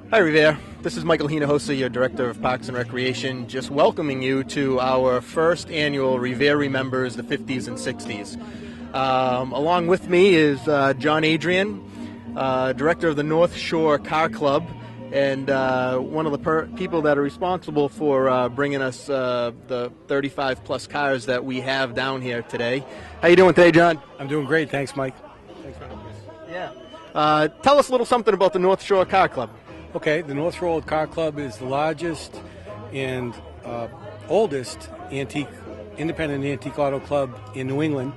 Hi Revere, this is Michael Hinojosa, your Director of Parks and Recreation, just welcoming you to our first annual Revere Remembers the 50s and 60s. Along with me is John Adrian, Director of the North Shore Car Club, and one of the people that are responsible for bringing us the 35 plus cars that we have down here today. How you doing today, John? I'm doing great, thanks Mike. Thanks for having us. Yeah. Tell us a little something about the North Shore Car Club. Okay, the North Shore Car Club is the largest and oldest independent antique auto club in New England.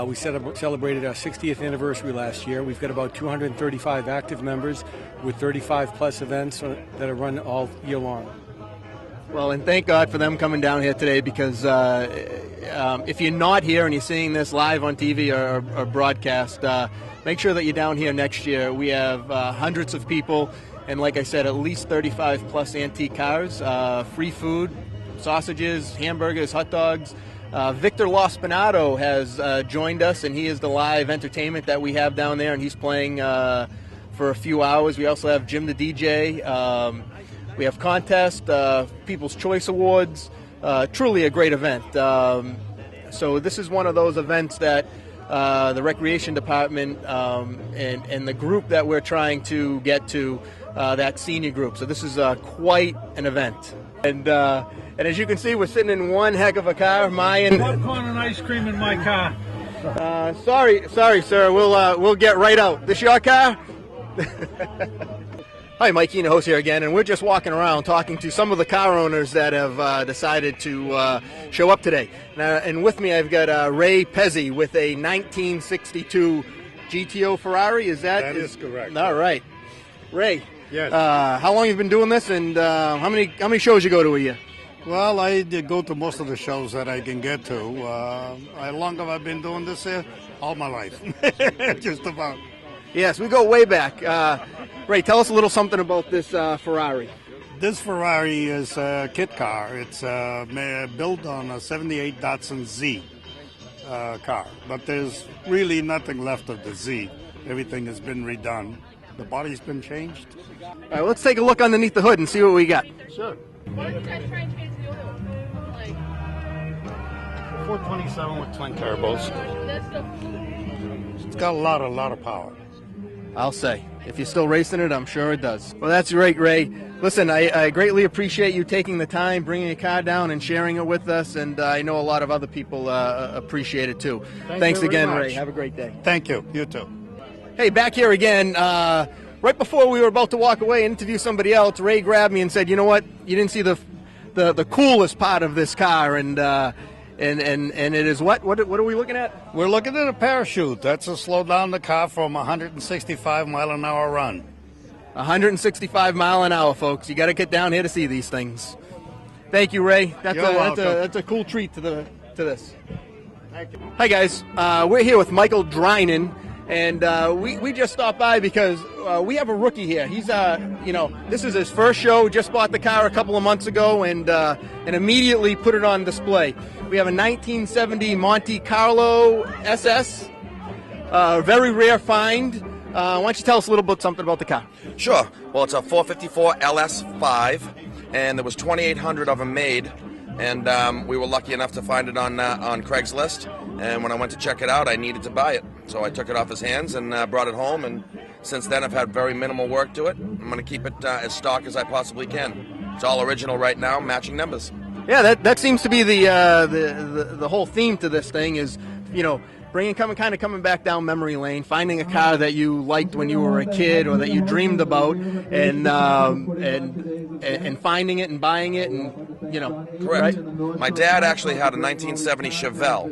We celebrated our 60th anniversary last year. We've got about 235 active members with 35 plus events that are run all year long. Well, and thank God for them coming down here today, because if you're not here and you're seeing this live on TV or broadcast, make sure that you're down here next year. We have hundreds of people, and like I said, at least 35 plus antique cars, free food, sausages, hamburgers, hot dogs. Victor Lospinato has joined us, and he is the live entertainment that we have down there, and he's playing for a few hours. We also have Jim the DJ. We have contests, People's Choice Awards. Truly a great event. So this is one of those events that the Recreation Department and the group that we're trying to get to, that senior group. So this is quite an event. And as you can see, we're sitting in one heck of a car. Popcorn and ice cream in my car. Sorry, sir. We'll get right out. This your car? Hi, Mike Hinojosa here again, and we're just walking around talking to some of the car owners that have decided to show up today. And with me, I've got Ray Pezzi with a 1962 GTO Ferrari. That is correct. All right, Ray. Yes. How long have you been doing this, and how many shows you go to a year? Well, I go to most of the shows that I can get to. How long have I been doing this here? All my life, just about. Yes, we go way back. Ray, tell us a little something about this Ferrari. This Ferrari is a kit car. It's built on a 78 Datsun Z car, but there's really nothing left of the Z. Everything has been redone. The body's been changed. All right, let's take a look underneath the hood and see what we got. Sure. Why don't you guys try and change the oil? Like, 427 with twin turbos. that's the... It's got a lot of power. I'll say. If you're still racing it, I'm sure it does. Well, that's great, Ray. Listen, I greatly appreciate you taking the time, bringing your car down and sharing it with us, and I know a lot of other people appreciate it too. Thanks again, Ray. Have a great day. Thank you. You too. Hey, back here again. Right before we were about to walk away and interview somebody else, Ray grabbed me and said, "You know what? You didn't see the coolest part of this car, and it is what? What are we looking at? We're looking at a parachute. That's to slow down the car from 165 mile an hour run. 165 mile an hour, folks. You got to get down here to see these things." Thank you, Ray. That's a cool treat to this. Thank you. Hi guys, we're here with Michael Drinan. And we just stopped by because we have a rookie here. He's, this is his first show. Just bought the car a couple of months ago and immediately put it on display. We have a 1970 Monte Carlo SS, very rare find. Why don't you tell us a little bit something about the car? Sure. Well, it's a 454 LS5, and there was 2,800 of them made. And we were lucky enough to find it on Craigslist. And when I went to check it out, I needed to buy it. So I took it off his hands and brought it home. And since then, I've had very minimal work to it. I'm going to keep it as stock as I possibly can. It's all original right now, matching numbers. Yeah, that seems to be the whole theme to this thing is, coming back down memory lane, finding a car that you liked when you were a kid or that you dreamed about, and finding it and buying it, and Correct. Right? My dad actually had a 1970 Chevelle,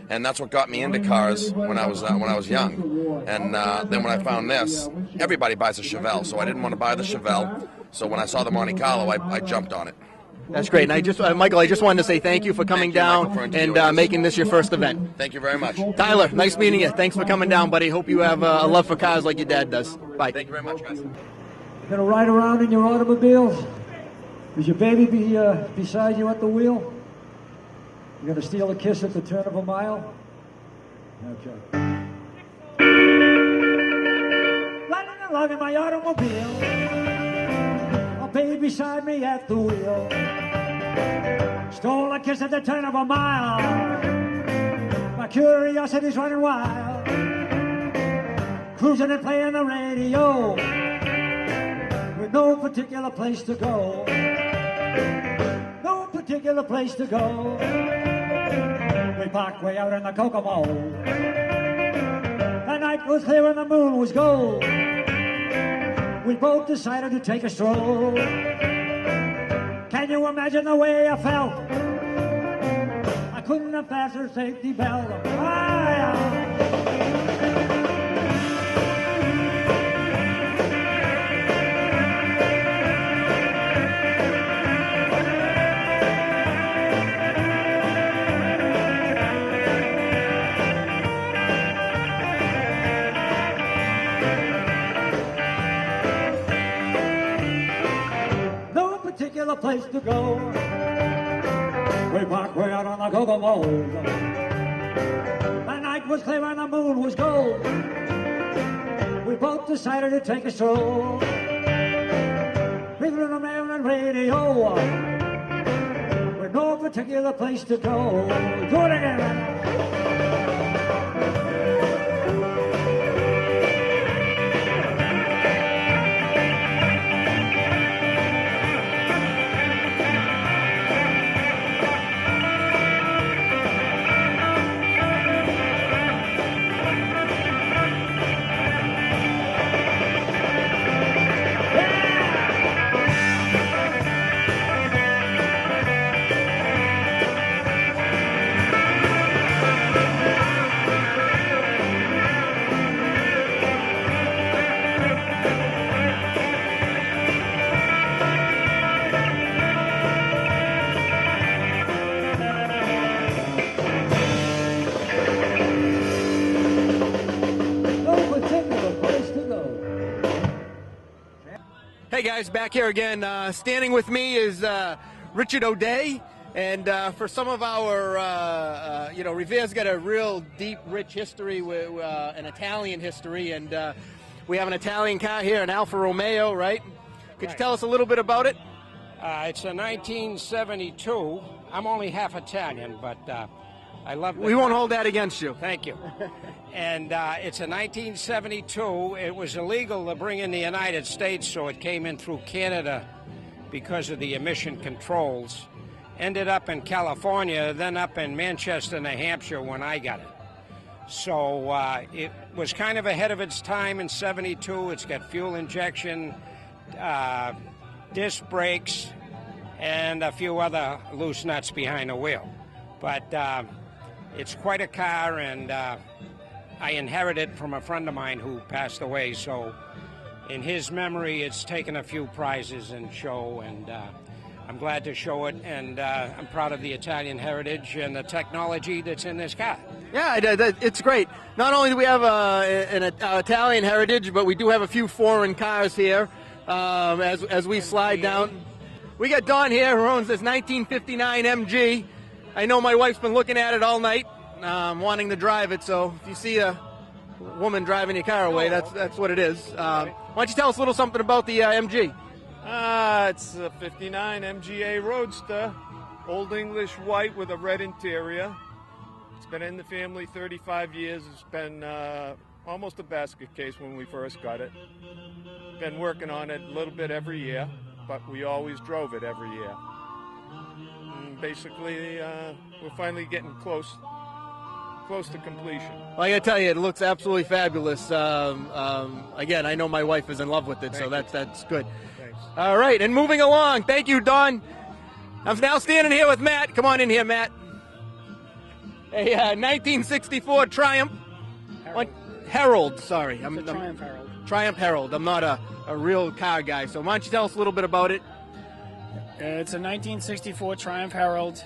and that's what got me into cars when I was young. And then when I found this, everybody buys a Chevelle, so I didn't want to buy the Chevelle. So when I saw the Monte Carlo, I jumped on it. That's great. And I just, Michael, I just wanted to say thank you for coming down and making this your first event. Thank you very much. Tyler, nice meeting you. Thanks for coming down, buddy. Hope you have a love for cars like your dad does. Bye. Thank you very much, guys. You gonna ride around in your automobiles? Is your baby beside you at the wheel? You gonna steal a kiss at the turn of a mile? Okay. Riding along in my automobile. baby beside me at the wheel. Stole a kiss at the turn of a mile. My curiosity's running wild. Cruising and playing the radio with no particular place to go. No particular place to go. We parked way out in the Kokomo. The night was clear and the moon was gold. We both decided to take a stroll. Can you imagine the way I felt? I couldn't have fastened her safety belt. Particular place to go. We parked way out on the Kokomo. The night was clear and the moon was gold. We both decided to take a stroll. Reading the mail and radio with no particular place to go. Do it again. Hey guys, back here again. Standing with me is Richard O'Day, and for some of our, Revere's got a real deep, rich history, with an Italian history, and we have an Italian car here, an Alfa Romeo, right? Could you tell us a little bit about it? It's a 1972. I'm only half Italian, but I love it. We won't hold that against you. Thank you. And it's a 1972. It was illegal to bring in the United States, so it came in through Canada because of the emission controls. Ended up in California, then up in Manchester, New Hampshire when I got it. So it was kind of ahead of its time in 72. It's got fuel injection, disc brakes, and a few other loose nuts behind the wheel. But it's quite a car, and I inherited from a friend of mine who passed away, so in his memory it's taken a few prizes and show, and I'm glad to show it, and I'm proud of the Italian heritage and the technology that's in this car. Yeah, it's great. Not only do we have an Italian heritage, but we do have a few foreign cars here as we slide down. We got Don here who owns this 1959 MG. I know my wife's been looking at it all night, wanting to drive it, so if you see a woman driving your car away, that's what it is. Why don't you tell us a little something about the MG? It's a 59 MGA Roadster, Old English white with a red interior. It's been in the family 35 years. It's been almost a basket case when we first got it. Been working on it a little bit every year, but we always drove it every year. And basically, we're finally getting close to completion. Well, I gotta tell you, it looks absolutely fabulous. Again, I know my wife is in love with it, so that's good. Thanks. All right, and moving along. Thank you, Don. I'm now standing here with Matt. Come on in here, Matt. A 1964 Triumph. Herald, sorry. Triumph Herald. Triumph Herald. I'm not a real car guy, so why don't you tell us a little bit about it? It's a 1964 Triumph Herald.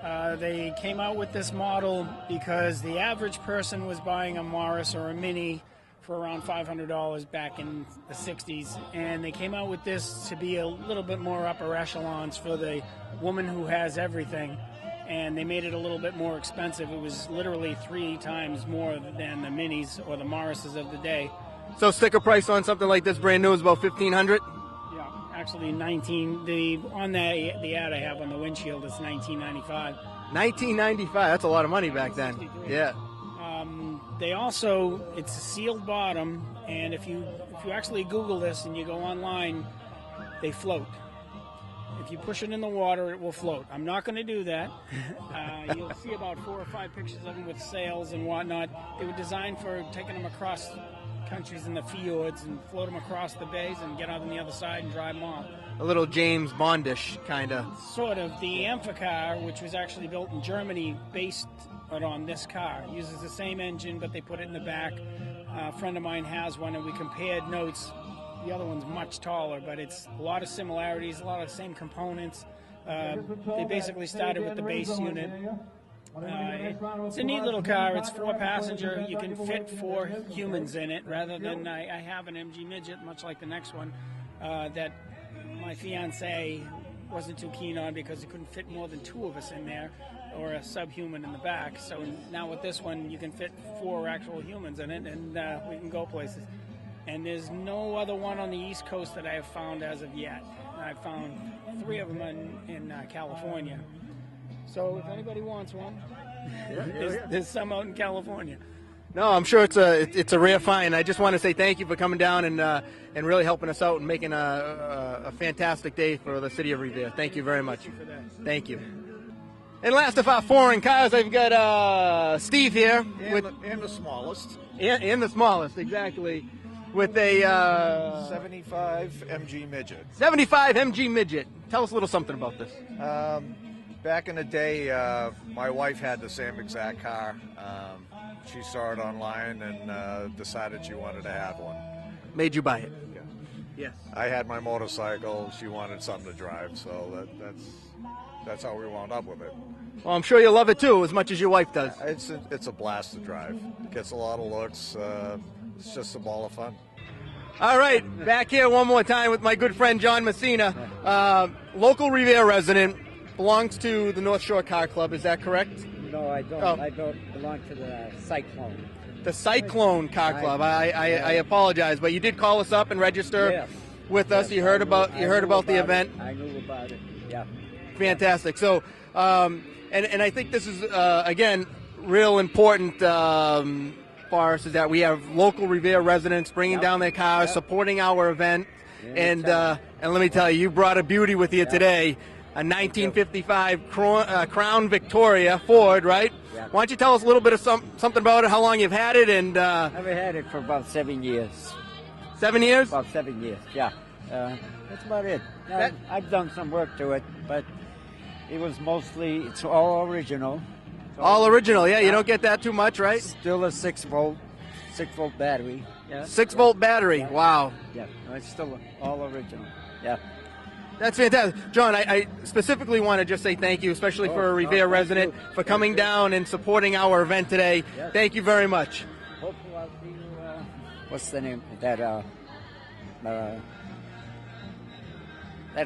They came out with this model because the average person was buying a Morris or a Mini for around $500 back in the 60s, and they came out with this to be a little bit more upper echelons for the woman who has everything, and they made it a little bit more expensive. It was literally 3 times more than the Minis or the Morrises of the day. So sticker price on something like this brand new is about $1,500? Yeah, actually on the ad I have on the windshield, it's 1995. 1995. That's a lot of money back then. 63. Yeah. They also, it's a sealed bottom, and if you actually Google this and you go online, they float. If you push it in the water, it will float. I'm not going to do that. You'll see about 4 or 5 pictures of them with sails and whatnot. They were designed for taking them across countries in the fjords and float them across the bays and get out on the other side and drive them off. A little James Bondish kind of. Sort of. The Amphicar, which was actually built in Germany, based it on this car. It uses the same engine, but they put it in the back. A friend of mine has one, and we compared notes. The other one's much taller, but it's a lot of similarities, a lot of the same components. They basically started with the base unit. It's a neat little car. It's 4-passenger. You can fit 4 humans in it, rather than I have an MG Midget, much like the next one, that my fiance wasn't too keen on because it couldn't fit more than 2 of us in there, or a subhuman in the back. So now with this one, you can fit 4 actual humans in it, and we can go places. And there's no other one on the East Coast that I have found as of yet. I've found 3 of them in California. So if anybody wants one, there's some out in California. No, I'm sure it's a rare find. I just want to say thank you for coming down and really helping us out and making a fantastic day for the city of Revere. Thank you very much. Thank you for that. Thank you. And last of our foreign cars, I've got Steve here. And the smallest. And the smallest, exactly. With a 75 MG Midget. 75 MG Midget. Tell us a little something about this. Back in the day, my wife had the same exact car. She saw it online and decided she wanted to have one. Made you buy it? Yeah. Yes. I had my motorcycle. She wanted something to drive, so that's how we wound up with it. Well, I'm sure you love it too, as much as your wife does. It's a blast to drive. It gets a lot of looks. It's just a ball of fun. All right, back here one more time with my good friend John Messina, local Revere resident, belongs to the North Shore Car Club. Is that correct? No, I don't. Oh. I don't belong to the Cyclone. The Cyclone Car Club. I apologize, but you did call us up and register with us. You heard about the event. I knew about it. Yeah. Fantastic. So, and I think this is again real important for us is that we have local Revere residents bringing down their cars, supporting our event, and let me tell you, you brought a beauty with you today. A 1955 Crown Victoria Ford, right? Yeah. Why don't you tell us a little bit of something about it, how long you've had it, and... I've had it for about 7 years. 7 years? About 7 years, yeah. That's about it. I've done some work to it, but it's all original. All original, yeah. You don't get that too much, right? Still a 6-volt battery. Yeah. 6-volt battery, yeah. Wow. Yeah, it's still all original, yeah. That's fantastic. John, I specifically want to just say thank you, especially for a Revere resident, for coming down and supporting our event today. Yes. Thank you very much. Hopefully I'll see you, what's the name of that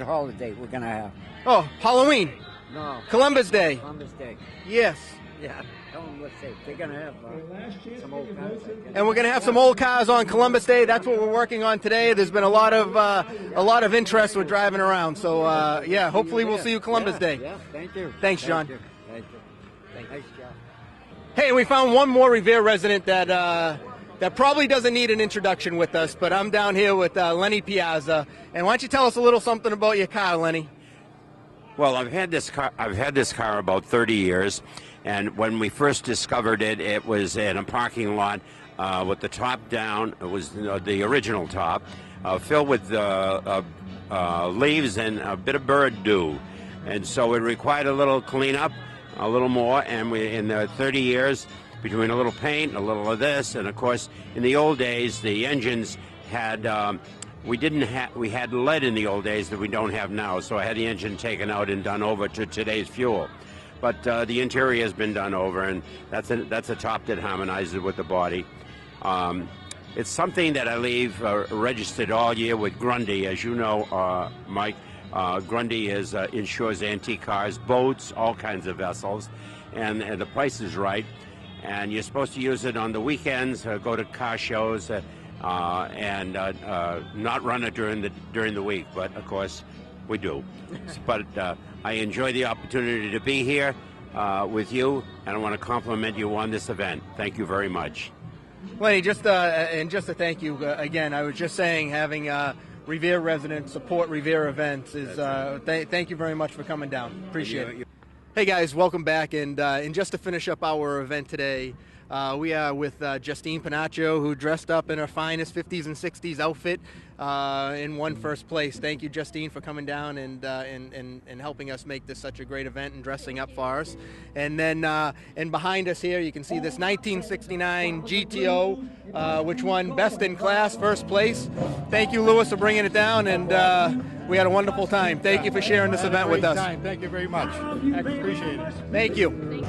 holiday we're going to have? Oh, Halloween. No. Columbus Day. Columbus Day. Yes. Yeah. Tell them what's safe. They're going to have some old cars. And we're going to have some old cars on Columbus Day. That's what we're working on today. There's been a lot of interest with driving around. So hopefully we'll see you Columbus Day. Yeah, thank you. Thanks, John. Thank you. Nice job. Hey, we found one more Revere resident that probably doesn't need an introduction with us, but I'm down here with Lenny Piazza. And why don't you tell us a little something about your car, Lenny? Well, I've had this car about 30 years. And when we first discovered it, it was in a parking lot with the top down. It was the original top, filled with leaves and a bit of bird dew. And so it required a little cleanup, a little more. And in the 30 years, between a little paint, a little of this, and of course, in the old days, the engines had... we had lead in the old days that we don't have now. So I had the engine taken out and done over to today's fuel. But the interior has been done over, and that's a top that harmonizes with the body. It's something that I leave registered all year with Grundy, as you know, Mike. Grundy insures antique cars, boats, all kinds of vessels, and the price is right. And you're supposed to use it on the weekends, go to car shows, and not run it during the week, but of course we do. But I enjoy the opportunity to be here with you, and I want to compliment you on this event. Thank you very much. Lenny, just to thank you again, I was just saying having Revere residents support Revere events is thank you very much for coming down. Appreciate it. Hey guys, welcome back, and just to finish up our event today, we are with Justine Panaccio, who dressed up in her finest 50s and 60s outfit and won first place. Thank you, Justine, for coming down and helping us make this such a great event and dressing up for us. And then and behind us here, you can see this 1969 GTO, which won Best in Class, first place. Thank you, Louis, for bringing it down, and we had a wonderful time. Thank you for sharing this event with us. Thank you very much. I appreciate it. Thank you.